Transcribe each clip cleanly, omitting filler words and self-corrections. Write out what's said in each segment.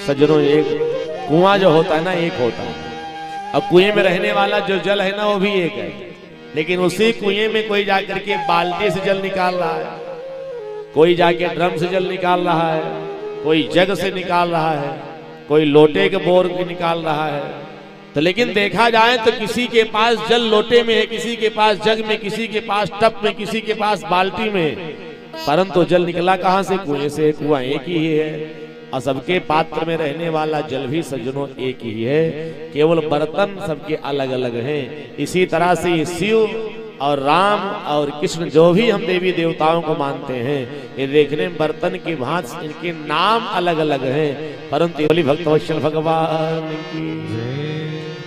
सज्जनों, एक कुआं जो होता है ना, एक होता है। अब कुएं में रहने वाला जो जल है ना, वो भी एक है, लेकिन उसी कुएं में कोई जाकर के बाल्टी से जल निकाल रहा है, कोई जाके ड्रम से जल निकाल रहा है, कोई जग से निकाल रहा है, कोई लोटे के बोर के निकाल रहा है। तो लेकिन देखा जाए तो किसी के पास जल लोटे में है, किसी के पास जग में, किसी के पास टप में, किसी के पास बाल्टी में, परंतु जल निकला कहां से? कुएं से। कुआं एक ही है और सबके पात्र में रहने वाला जल भी सज्जनों एक ही है, केवल बर्तन सबके अलग अलग हैं। इसी तरह से शिव और राम और कृष्ण जो भी हम देवी देवताओं को मानते हैं, ये देखने में बर्तन की भांति इनके नाम अलग अलग हैं, परंतु बोली भक्तवत्सल भगवान की।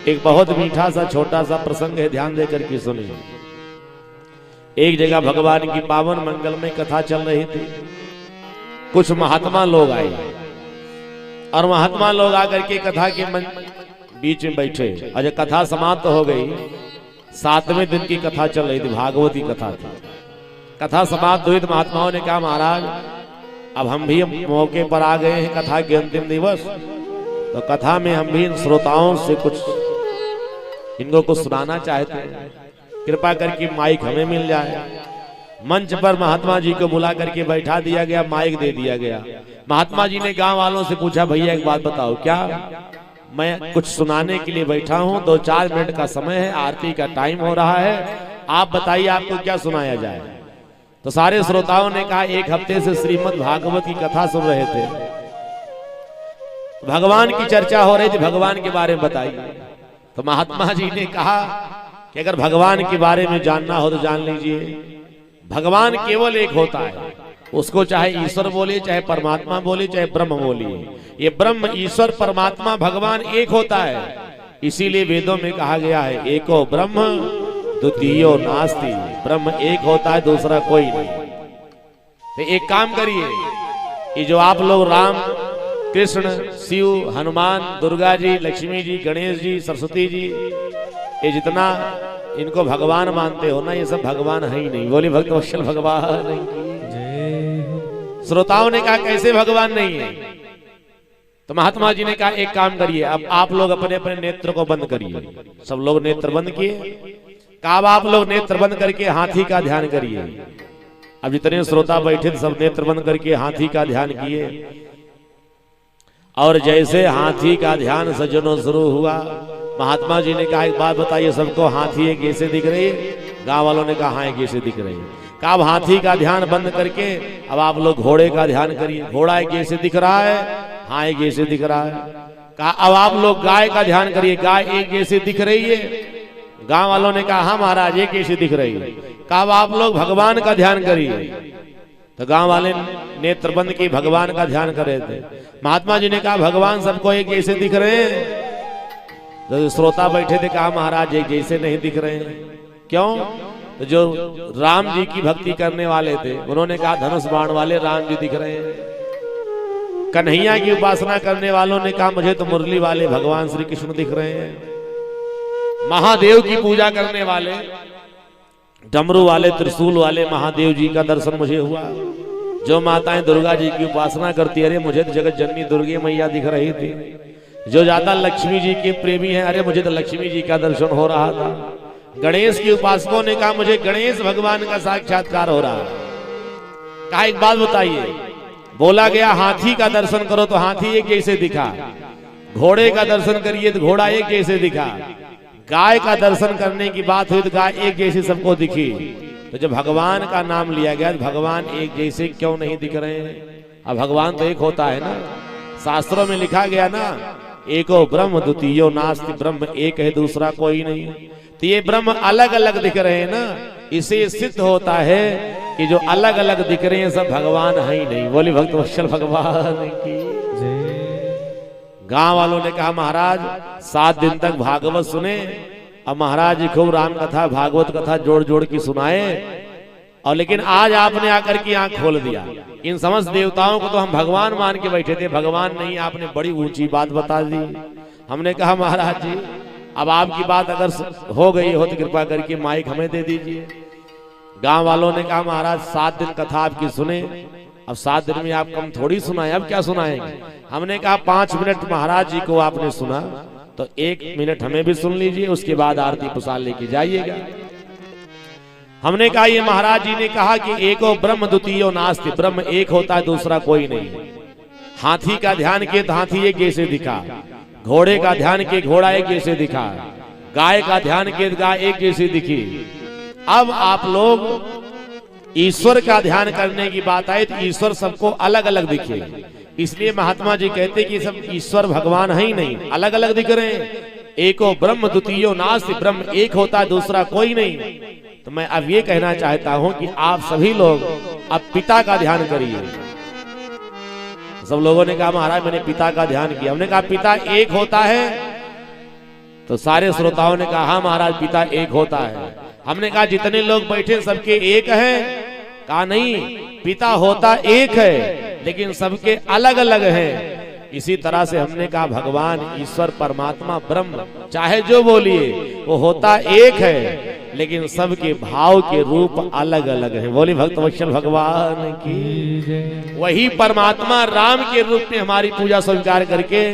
एक बहुत मीठा सा छोटा सा प्रसंग है, ध्यान देकर के सुनिए। एक जगह भगवान की पावन मंगलमय कथा चल रही थी। कुछ महात्मा लोग आए और महात्मा लोग आकर के कथा के बीच में बैठे और जब कथा समाप्त हो गई, 7वें दिन की कथा चल रही थी, भागवती कथा थी। कथा समाप्त हुई तो महात्माओं ने कहा, महाराज अब हम भी मौके पर आ गए हैं, कथा के अंतिम दिवस, तो कथा में हम भी इन श्रोताओं से इनको कुछ सुनाना चाहते हैं, कृपा करके माइक हमें मिल जाए। मंच पर महात्मा जी को बुला करके बैठा दिया गया, माइक दे दिया गया। महात्मा जी ने गांव वालों से पूछा, भैया एक बात बताओ, क्या मैं कुछ सुनाने के लिए बैठा हूं, 2-4 मिनट का समय है, आरती का टाइम हो रहा है, आप बताइए आपको क्या सुनाया जाए। तो सारे श्रोताओं ने कहा, एक हफ्ते से श्रीमद् भागवत की कथा सुन रहे थे, भगवान की चर्चा हो रही थी, भगवान के बारे में बताइए। तो महात्मा जी ने कहा कि अगर भगवान के बारे में जानना हो तो जान लीजिए, भगवान केवल एक होता है, उसको चाहे ईश्वर बोले, चाहे परमात्मा बोले, चाहे ब्रह्म बोलिए, ये ब्रह्म ईश्वर परमात्मा भगवान एक होता है। इसीलिए वेदों में कहा गया है, एको ब्रह्म द्वितीयो नास्ति, ब्रह्म एक होता है, दूसरा कोई नहीं। तो एक काम करिए, ये जो आप लोग राम कृष्ण शिव हनुमान दुर्गा जी लक्ष्मी जी गणेश जी सरस्वती जी, ये जितना इनको भगवान मानते हो ना, ये सब भगवान है ही नहीं। बोली भक्तवत्सल भगवान की। श्रोताओं ने कहा, कैसे भगवान नहीं है? तो महात्मा जी ने कहा, एक काम करिए, अब आप लोग अपने अपने नेत्र को बंद करिए। सब लोग नेत्र बंद किए। कहा, अब आप लोग नेत्र बंद करके हाथी का ध्यान करिए। अब जितने श्रोता बैठे सब नेत्र बंद करके हाथी का ध्यान किए, और जैसे हाथी का ध्यान सज्जनों शुरू हुआ, महात्मा जी ने कहा, एक बात बताइए, सबको हाथी एक जैसे दिख रही है? गांव वालों ने कहा, हाँ एक जैसे दिख रही है। कहा, अब हाथी का ध्यान बंद करके अब आप लोग घोड़े का ध्यान करिए। घोड़ा एक जैसे दिख रहा है? हाँ एक जैसे दिख रहा है। कहा, अब आप लोग गाय का ध्यान करिए, गाय एक जैसे दिख रही है? गांव वालों ने कहा, हाँ महाराज एक जैसे दिख रही है। कहा, अब आप लोग भगवान का ध्यान करिए। तो गांव वाले नेत्र बंद की भगवान का ध्यान कर रहे थे। महात्मा जी ने कहा, भगवान सबको एक जैसे दिख रहे हैं? तो श्रोता बैठे थे, कहा महाराज एक जैसे नहीं दिख रहे हैं। क्यों? तो जो राम जी की भक्ति करने वाले थे, उन्होंने कहा धनुष बाण वाले राम जी दिख रहे हैं। कन्हैया की उपासना करने वालों ने कहा, मुझे तो मुरली वाले भगवान श्री कृष्ण दिख रहे हैं। महादेव की पूजा करने वाले, डमरू वाले, त्रिशूल वाले महादेव जी का दर्शन मुझे हुआ। जो माताएं दुर्गा जी की उपासना करती, अरे मुझे तो जगत जननी दुर्गे मैया दिख रही थी। जो ज्यादा लक्ष्मी जी के प्रेमी हैं, अरे मुझे तो लक्ष्मी जी का दर्शन हो रहा था। गणेश की उपासकों ने कहा, मुझे गणेश भगवान का साक्षात्कार हो रहा है। कहा, एक बात बताइए, बोला गया हाथी का दर्शन करो तो हाथी एक जैसे दिखा, घोड़े का दर्शन करिए तो घोड़ा एक जैसे दिखा, गाय का दर्शन करने की बात हुई तो गाय एक जैसी सबको दिखी। तो जब भगवान का नाम लिया गया तो भगवान एक जैसे क्यों नहीं दिख रहे हैं? अब भगवान तो एक होता है ना। शास्त्रों में लिखा गया ना, एको ब्रह्म द्वितीयो नास्ति, ब्रह्म एक है, दूसरा कोई नहीं। तो ये ब्रह्म अलग अलग दिख रहे हैं ना, इसे सिद्ध होता है कि जो अलग अलग दिख रहे हैं सब भगवान है ही नहीं। बोली भक्तवत्सल भगवान की। गांव वालों ने कहा, महाराज 7 दिन तक भागवत सुने, अब महाराज जी खूब राम कथा भागवत कथा जोड़ जोड़ की सुनाए, और लेकिन आज आपने आकर के आंख खोल दिया। इन समस्त देवताओं को तो हम भगवान मान के बैठे थे, भगवान नहीं, आपने बड़ी ऊंची बात बता दी। हमने कहा, महाराज जी अब आपकी बात अगर हो गई हो तो कृपा करके माइक हमें दे दीजिए। गांव वालों ने कहा, महाराज 7 दिन कथा आपकी सुने अब 7 दिन में आप कम थोड़ी सुनाए, अब क्या सुनाएंगे। हमने कहा 5 मिनट महाराज जी को आपने सुना तो 1 मिनट हमें भी सुन लीजिए, उसके बाद आरती प्रसाद लेके जाइएगा। हमने कहा ये महाराज जी ने कहा कि एको ब्रह्म द्वितीयो नास्ति, ब्रह्म एक होता है दूसरा कोई नहीं। हाथी का ध्यान किए तो हाथी एक जैसे दिखा, घोड़े का ध्यान किए घोड़ा एक जैसे दिखा, गाय का ध्यान किए गाय एक जैसी दिखी। अब आप लोग ईश्वर का ध्यान करने की बात आए तो ईश्वर सबको अलग अलग दिखे, इसलिए महात्मा जी कहते कि सब ईश्वर भगवान है ही नहीं, अलग अलग दिख रहे हैं। एको ब्रह्म द्वितीयो नास्ति, ब्रह्म एक होता है दूसरा कोई नहीं। तो मैं अब ये कहना चाहता हूं कि आप सभी लोग अब पिता का ध्यान करिए। सब लोगों ने कहा महाराज मैंने पिता का ध्यान किया। हमने कहा पिता एक होता है, तो सारे श्रोताओं ने कहा हाँ महाराज पिता एक होता है। हमने कहा जितने लोग बैठे सबके एक हैं, कहा नहीं पिता होता एक है लेकिन सबके अलग अलग हैं। इसी तरह से हमने कहा भगवान ईश्वर परमात्मा ब्रह्म चाहे जो बोलिए वो होता एक है लेकिन सबके भाव के रूप अलग अलग हैं। बोली भक्तवत्सल भगवान की। वही परमात्मा राम के रूप में हमारी पूजा स्वीकार करके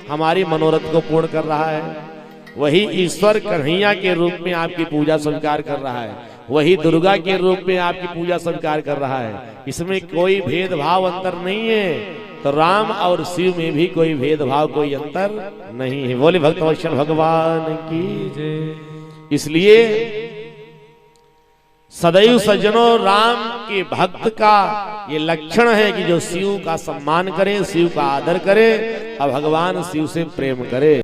हमारी मनोरथ को पूर्ण कर रहा है। वही ईश्वर कन्हैया के रूप में आपकी पूजा स्वीकार कर रहा है, वही दुर्गा के रूप में आपकी पूजा स्वीकार कर रहा है। इसमें कोई भेदभाव अंतर नहीं है, तो राम और शिव में भी कोई भेदभाव कोई अंतर नहीं है। बोले भक्तवत्सल भगवान की। इसलिए सदैव सज्जनों राम के भक्त का ये लक्षण है कि जो शिव का सम्मान करे, शिव का आदर करे और भगवान शिव से प्रेम करे।